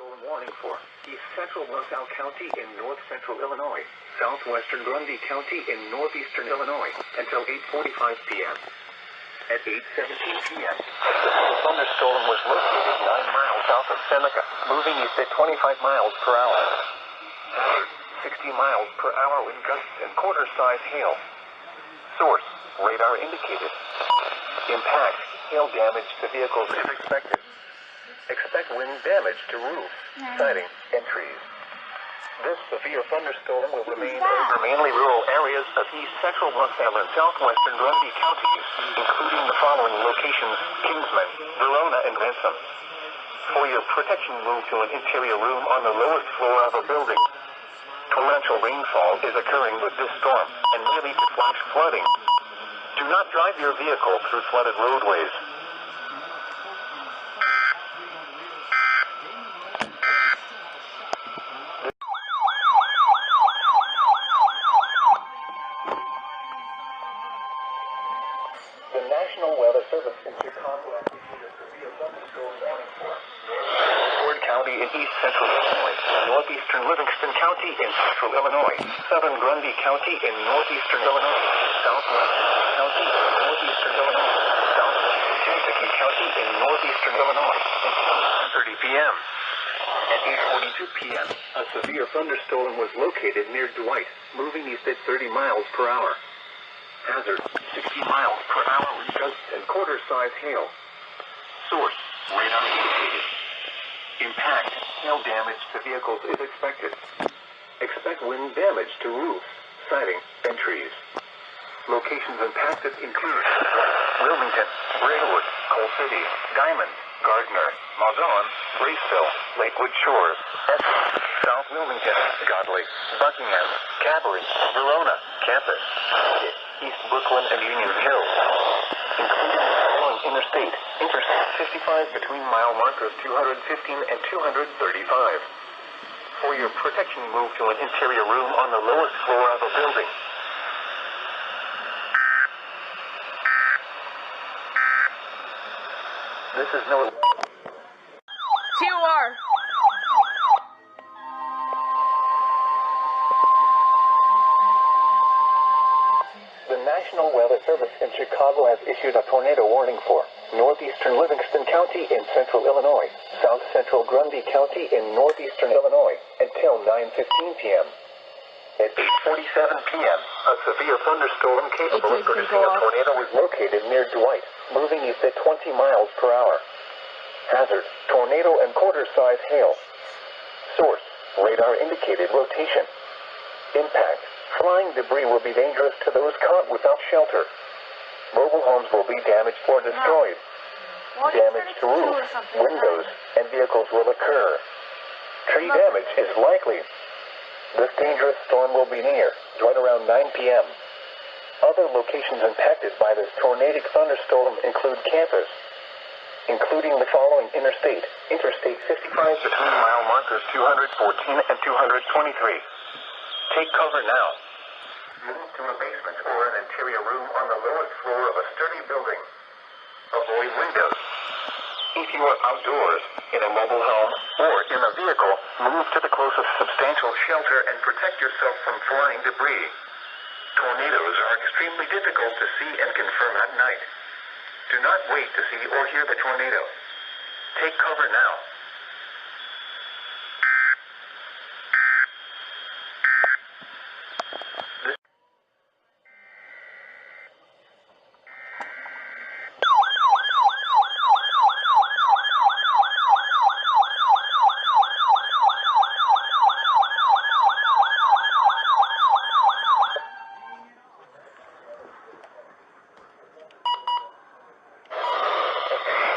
thunderstorm warning for east central LaSalle County in north central Illinois, southwestern Grundy County in northeastern Illinois until 8:45 p.m. At 8:17 p.m., the thunderstorm was located 9 miles south of Seneca, moving east at 25 miles per hour. Hazard, 60 miles per hour wind gusts and quarter-size hail. Source, radar indicated. Impact, hail damage to vehicles is expected. Expect wind damage to roofs, siding, and trees. This severe thunderstorm will remain over mainly rural areas of east central LaSalle and southwestern Grundy counties, including the following locations: Kingsman, Verona, and Ransom. For your protection, move to an interior room on the lowest floor of a building. Torrential rainfall is occurring with this storm and may lead to flash flooding. Do not drive your vehicle through flooded roadways. The National Weather Service in Chicago has issued a severe thunderstorm warning for Ford County in east central Illinois, northeastern Livingston County in central Illinois, southern Grundy County in northeastern Illinois, southwestern County in northeastern Illinois, southwestern Kentucky County in northeastern Illinois until 10:30 p.m. At 8:42 p.m., a severe thunderstorm was located near Dwight, moving east at 30 miles per hour. Hazard, 60 miles per hour wind gusts and quarter-size hail. Source, radar indicated. Impact, hail damage to vehicles is expected. Expect wind damage to roofs, siding, and trees. Locations impacted include Wilmington, Greenwood, Coal City, Diamond, Gardner, Mazon, Raceville, Lakewood Shores, Essex, South Wilmington, Godley, Buckingham, Cadbury, Verona, Campus, East Brooklyn, and Union Hills, including the following interstate: Interstate 55 between mile markers 215 and 235. For your protection, move to an interior room on the lowest floor of a building. This is no... TOR. The National Weather Service in Chicago has issued a tornado warning for northeastern Livingston County in central Illinois, south central Grundy County in northeastern Illinois until 9:15 p.m. At 8:47 p.m., a severe thunderstorm capable of producing a tornado was located near Dwight, moving east at 20 miles per hour. Hazard, tornado and quarter-size hail. Source, radar indicated rotation. Impact, flying debris will be dangerous to those caught without shelter. Mobile homes will be damaged or destroyed. Damage to roofs, windows, and vehicles will occur. Tree damage is likely. This dangerous storm will be near right around 9 p.m. Other locations impacted by this tornadic thunderstorm include Campus, including the following interstate: Interstate 55 between mile markers 214 and 223. Take cover now. Move to a basement or an interior room on the lowest floor of a sturdy building. Avoid windows. If you are outdoors, in a mobile home, or in a vehicle, move to the closest substantial shelter and protect yourself from flying debris. Tornadoes are extremely difficult to see and confirm at night. Do not wait to see or hear the tornado. Take cover now.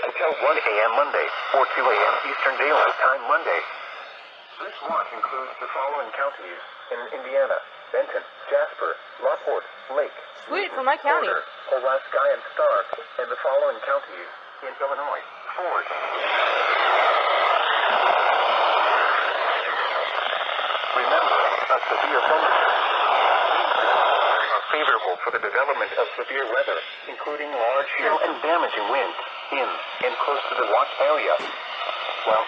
Until 1 a.m. Monday, or 2 a.m. Eastern Daylight Time Monday. This watch includes the following counties in Indiana: Benton, Jasper, Lockport, Lake, Sweet, for my county. Porter, Pulaski, and Stark, and the following counties in Illinois: Ford. Remember, a severe thunderstorm are favorable for the development of severe weather, including large hail and damaging winds in and close to the watch area. While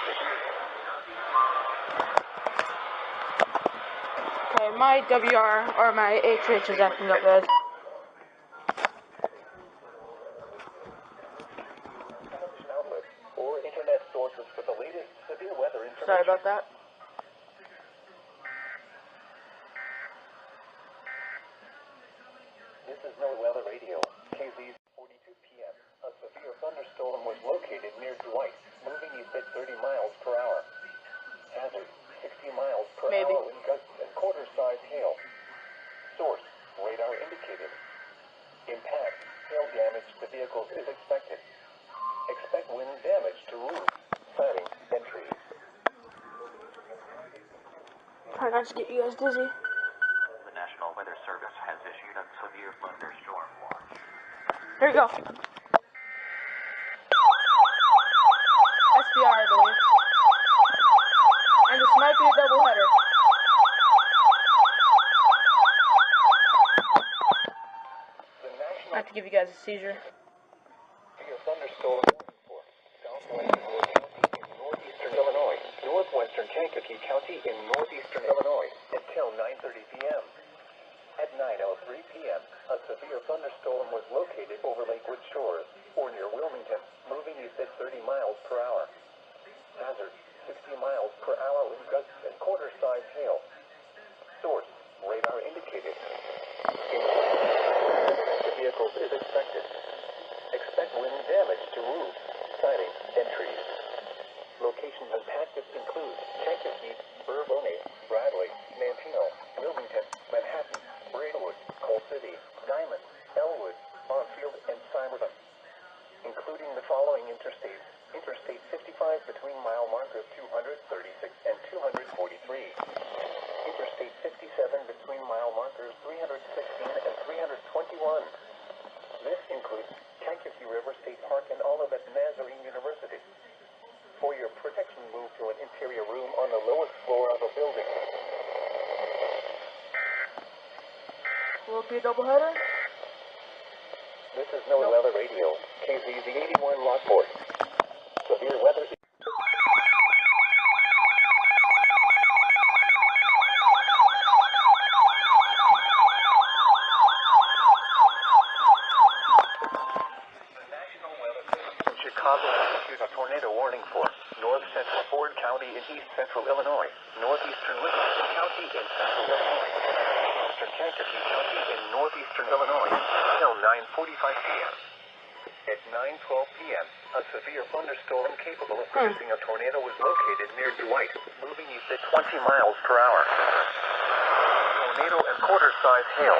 Okay, my WR or my HH is acting up, guys. Outlet or internet sources for the latest severe weather information. Sorry about that. This is No Weather Radio. KZ's 42 p.m. A severe thunderstorm was located near Dwight, moving east at 30 miles per hour. Hazard, 60 miles per hour wind gusts and quarter-size hail. Source, radar indicated. Impact, hail damage to vehicles is expected. Expect wind damage to roofs, siding, and trees. Try not to get you guys dizzy. The National Weather Service has issued a severe thunderstorm watch. There you go. SBR, I believe. And this might be a doubleheader. I have to give you guys a seizure. Severe thunderstorm for southwestern County in northeastern Illinois, northwestern Kankakee County in northeastern Illinois until 9:30 p.m. At 9:03 p.m., a severe thunderstorm was located over Lakewood Shores or near Wilmington, moving east at 30 miles per hour. Hazard, 60 miles per hour wind gusts and quarter-size hail. Source, radar indicated. The vehicles is expected. Expect wind damage to roofs, siding, and trees. Locations impacted include Kankakee, Bourbonnais, Bradley, Manteno, Wilmington, Manhattan, Braidwood, Coal City, Diamond, Elwood, Bonfield, and Simerton, including the following interstates. Interstate 55 between mile markers 236 and 243. Interstate 57 between mile markers 316 and 321. This includes Kankakee River State Park and Olivet Nazarene University. For your protection, move to an interior room on the lowest floor of a building. Will it be a doubleheader? This is No Weather Radio, KZZ 81 Lockport. Severe weather. Chicago has issued a tornado warning for north central Ford County in east central Illinois, northeastern Livingston County in central Illinois, eastern Kankakee County in northeastern Illinois until 9:45 p.m. At 9:12 p.m., a severe thunderstorm capable of producing a tornado was located near Dwight, moving east at 20 miles per hour. Tornado and quarter-size hail.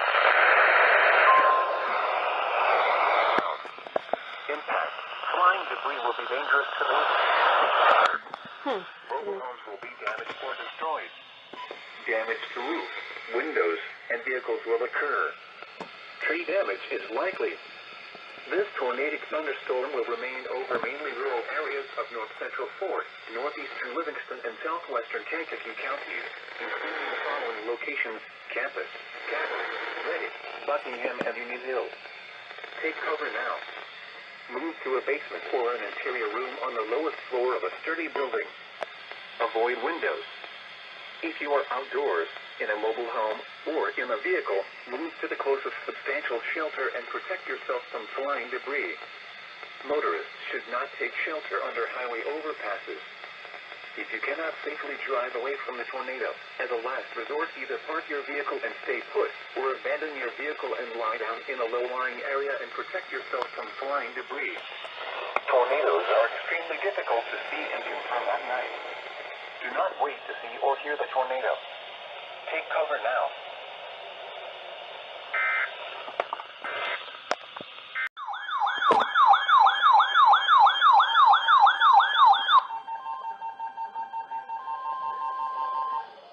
Impact. Flying debris will be dangerous to those. Mobile homes will be damaged or destroyed. Damage to roofs, windows, and vehicles will occur. Tree damage is likely. This tornadic thunderstorm will remain over mainly rural areas of north central Ford, northeastern Livingston, and southwestern Kankakee counties, including the following locations: Campus, Cabot, Reddit, Buckingham, and Union Hill. Take cover now. Move to a basement or an interior room on the lowest floor of a sturdy building. Avoid windows. If you are outdoors, in a mobile home, or in a vehicle, move to the closest substantial shelter and protect yourself from flying debris. Motorists should not take shelter under highway overpasses. If you cannot safely drive away from the tornado, as a last resort, either park your vehicle and stay put, or abandon your vehicle and lie down in a low-lying area and protect yourself from flying debris. Tornadoes are extremely difficult to see and confirm at night. Do not wait to see or hear the tornado. Take cover now.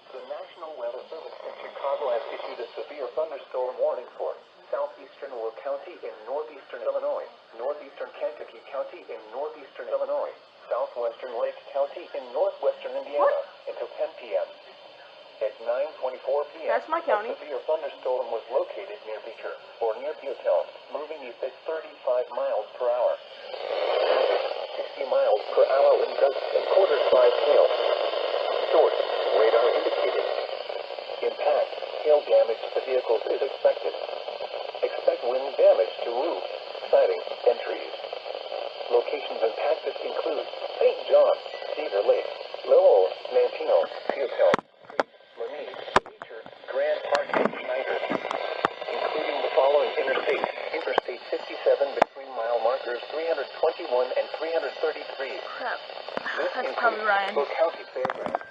The National Weather Service in Chicago has issued a severe thunderstorm warning for southeastern Will County in northeastern Illinois, northeastern Kankakee County in northeastern Illinois, southwestern Lake County in northwestern Indiana until 10 p.m. At 9:24 p.m., That's my county. a severe thunderstorm was located near Beecher or near Butell, moving east at 35 miles per hour. 60 miles per hour wind gusts and quarter-size hail. Source, radar indicated. Impact, hail damage to vehicles is expected. Expect wind damage to roofs, siding, and trees. Locations impacted include St. John, Cedar Lake, Lowell, Mantino, Peatone, Lamee, Beecher, Grand Park, and Schneider, including the following interstates. Interstate 57 between mile markers 321 and 333. Crap. This That's probably Ryan. Will County Fairgrounds.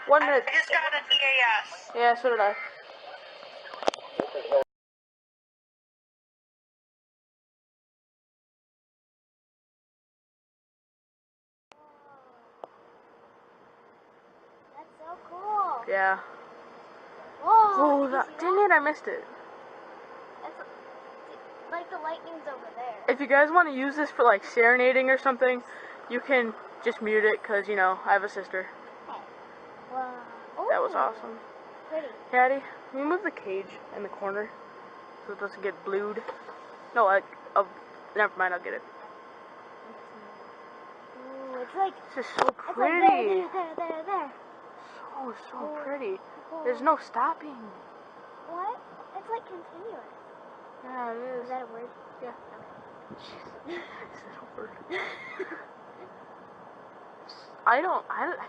1 minute. I just got an EAS. Yeah, so did I. That's so cool. Yeah. Whoa. Oh, dang it, I missed it. That's like the lightning's over there. If you guys want to use this for like serenading or something, you can just mute it because, you know, I have a sister. Wow. That was Ooh, awesome. Pretty. Caddy, can you move the cage in the corner so it doesn't get blued? No, never mind, I'll get it. Ooh, it's like, This is so it's like pretty. there. So Ooh, pretty. cool. There's no stopping. What? It's like continuous. Yeah, it is. Is that a word? Yeah. This is a word. I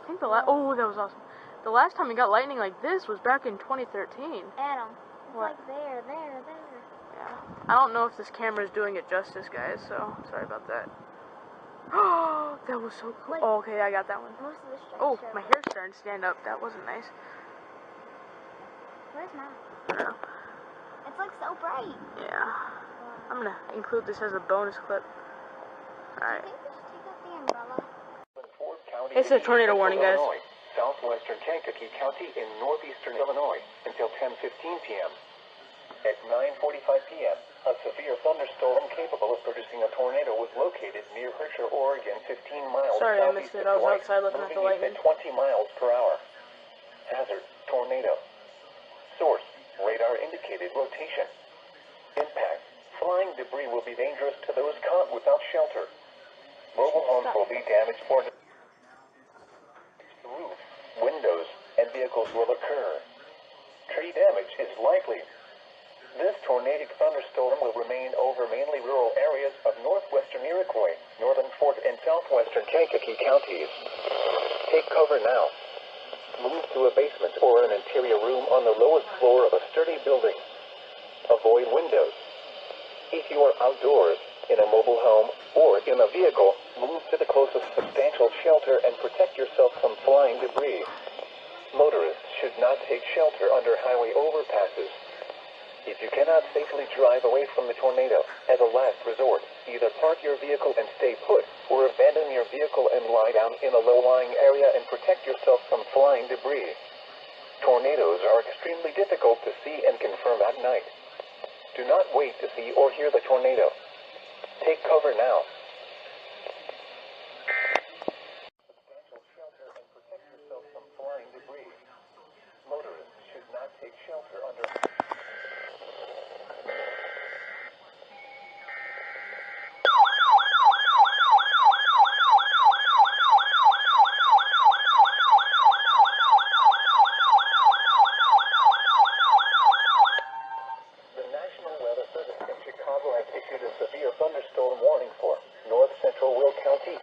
think oh, that was awesome. The last time we got lightning like this was back in 2013. Adam. It's What? like there. Yeah. I don't know if this camera is doing it justice, guys, so sorry about that. Oh, that was so cool. Like, oh, okay, I got that one. Most of the stripes Oh, are my like- hair's starting to stand up. That wasn't nice. Where's mine? I don't know. It's like so bright. Yeah. I'm gonna include this as a bonus clip. Alright. Do you think we should take out the umbrella? Ford County It's a tornado in warning, guys. Illinois, southwestern Kankakee County in northeastern Illinois until 10:15 p.m. At 9:45 p.m., a severe thunderstorm capable of producing a tornado was located near Hershey, Oregon, 15 miles Sorry, I southeast missed it. of I was Dwight, outside looking at the moving lightning. east at 20 miles per hour. Hazard, tornado. Source, radar indicated rotation. Impact, flying debris will be dangerous to those caught without shelter. Mobile homes will be damaged for roofs, windows, and vehicles will occur. Tree damage is likely. This tornadic thunderstorm will remain over mainly rural areas of northwestern Iroquois, northern Fort, and southwestern Kankakee counties. Take cover now. Move to a basement or an interior room on the lowest floor of a sturdy building. Avoid windows. If you are outdoors, in a mobile home, or in a vehicle, move to the closest substantial shelter and protect yourself from flying debris. Motorists should not take shelter under highway overpasses. If you cannot safely drive away from the tornado, as a last resort, either park your vehicle and stay put, or abandon your vehicle and lie down in a low-lying area and protect yourself from flying debris. Tornadoes are extremely difficult to see and confirm at night. Do not wait to see or hear the tornado. Take cover now. Substantial shelter and protect yourself from flying debris. Motorists should not take shelter under... The National Weather Service in Chicago has issued a severe thunderstorm warning for north central Will County,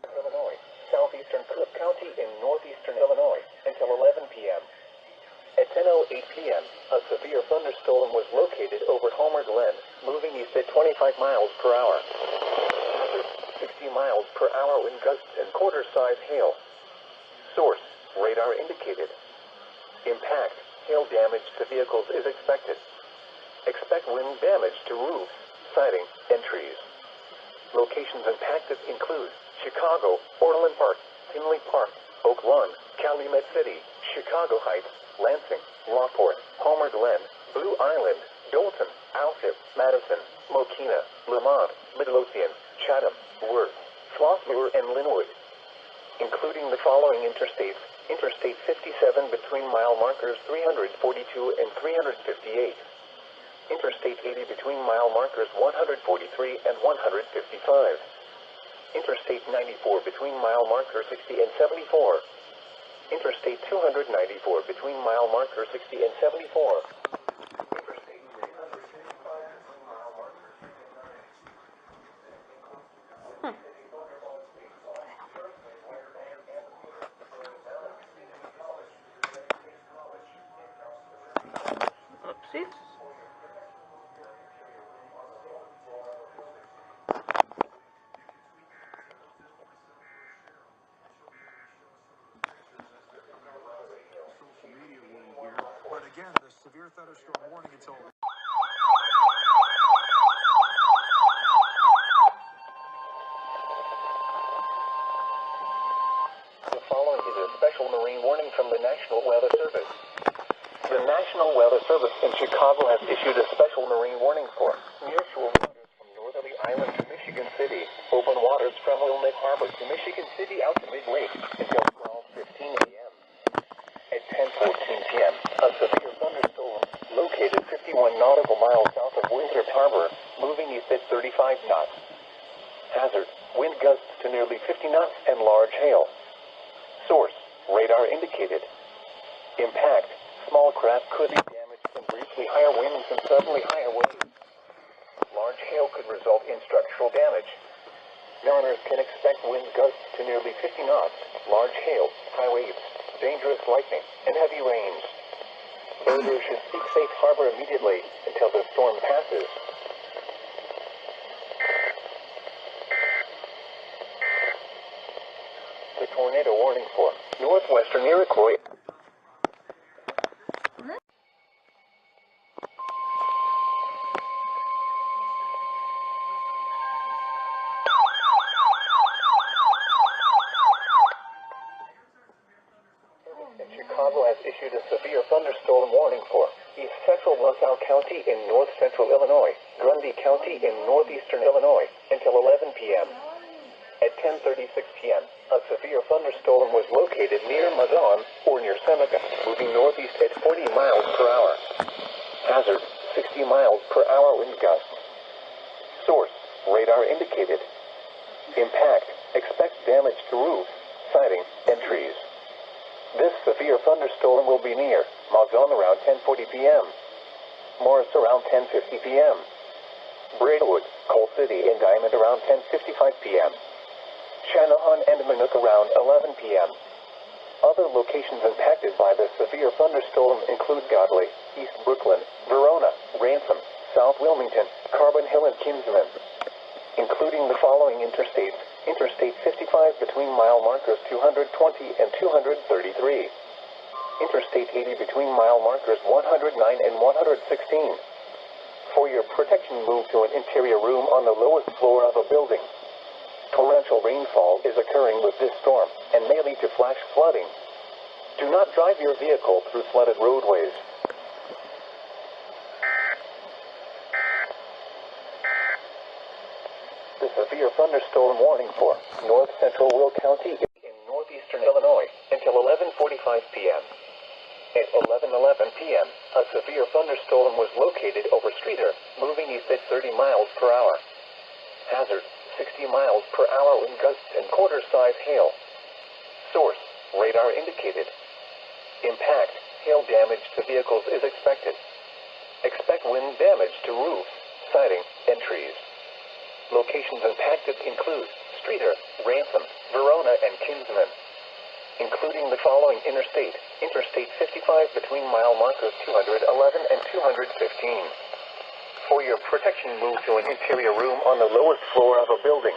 Illinois, southeastern Cook County in northeastern Illinois until 11 p.m. At 10:08 p.m., a severe thunderstorm was located over Homer Glen, moving east at 25 miles per hour. Hazard, 60 miles per hour wind gusts and quarter-size hail. Source, radar indicated. Impact, hail damage to vehicles is expected. Expect wind damage to roofs, siding, and trees. Locations impacted include Chicago, Orland Park, Tinley Park, Oak Lawn, Calumet City, Chicago Heights, Lansing, Lockport, Homer Glen, Blue Island, Dalton, Alsip, Madison, Mokina, Lamont, Midlothian, Chatham, Worth, Flossmoor, and Linwood. Including the following interstates: Interstate 57 between mile markers 342 and 358. Interstate 80 between mile markers 143 and 155. Interstate 94 between mile marker 60 and 74. Interstate 294 between mile marker 60 and 74. Interstate 365 between mile marker 60 and 74. Oopsies. But again, the severe thunderstorm warning until... The following is a special marine warning from the National Weather Service. The National Weather Service in Chicago has issued a special marine warning for nearshore waters from Northerly Island to Michigan City, open waters from Wilmette Harbor to Michigan City out to Mid-Lake until 12:15 a.m. At 10:14 p.m., a severe thunderstorm located 51 nautical miles south of Wilmette Harbor, moving east at 35 knots. Hazard, wind gusts to nearly 50 knots and large hail. Source, radar indicated. Impact, small craft could be damaged from briefly higher winds and suddenly higher waves. Large hail could result in structural damage. Mariners can expect wind gusts to nearly 50 knots, large hail, high waves, dangerous lightning, and heavy rains. Sailors should seek safe harbor immediately until the storm passes. The tornado warning for northwestern Iroquois. Chicago has issued a severe thunderstorm warning for east central LaSalle County in north central Illinois, Grundy County in northeastern Illinois, until 11 p.m. At 10:36 p.m., a severe thunderstorm was located near Mazon or near Seneca, moving northeast at 40 miles per hour. Hazard, 60 miles per hour wind gusts. Source, radar indicated. Impact, expect damage to roofs, siding, and trees. This severe thunderstorm will be near Mazon around 10:40 p.m. Morris around 10:50 p.m. Braidwood, Coal City, and Diamond around 10:55 p.m. Channahon and Minooka around 11 p.m. Other locations impacted by the severe thunderstorm include Godley, East Brooklyn, Verona, Ransom, South Wilmington, Carbon Hill, and Kinsman, including the following interstates: Interstate 55 between mile markers 220 and 233. Interstate 80 between mile markers 109 and 116. For your protection, move to an interior room on the lowest floor of a building. Torrential rainfall is occurring with this storm and may lead to flash flooding. Do not drive your vehicle through flooded roadways. The severe thunderstorm warning for north central Will County in northeastern Illinois until 11:45 p.m. At 11:11 p.m., a severe thunderstorm was located over Streeter, moving east at 30 miles per hour. Hazard, 60 miles per hour wind gusts and quarter-size hail. Source, radar indicated. Impact, hail damage to vehicles is expected. Expect wind damage to roofs, siding, and trees. Locations impacted include Streeter, Ransom, Verona, and Kinsman, including the following interstate: Interstate 55 between mile markers 211 and 215. For your protection, move to an interior room on the lowest floor of a building.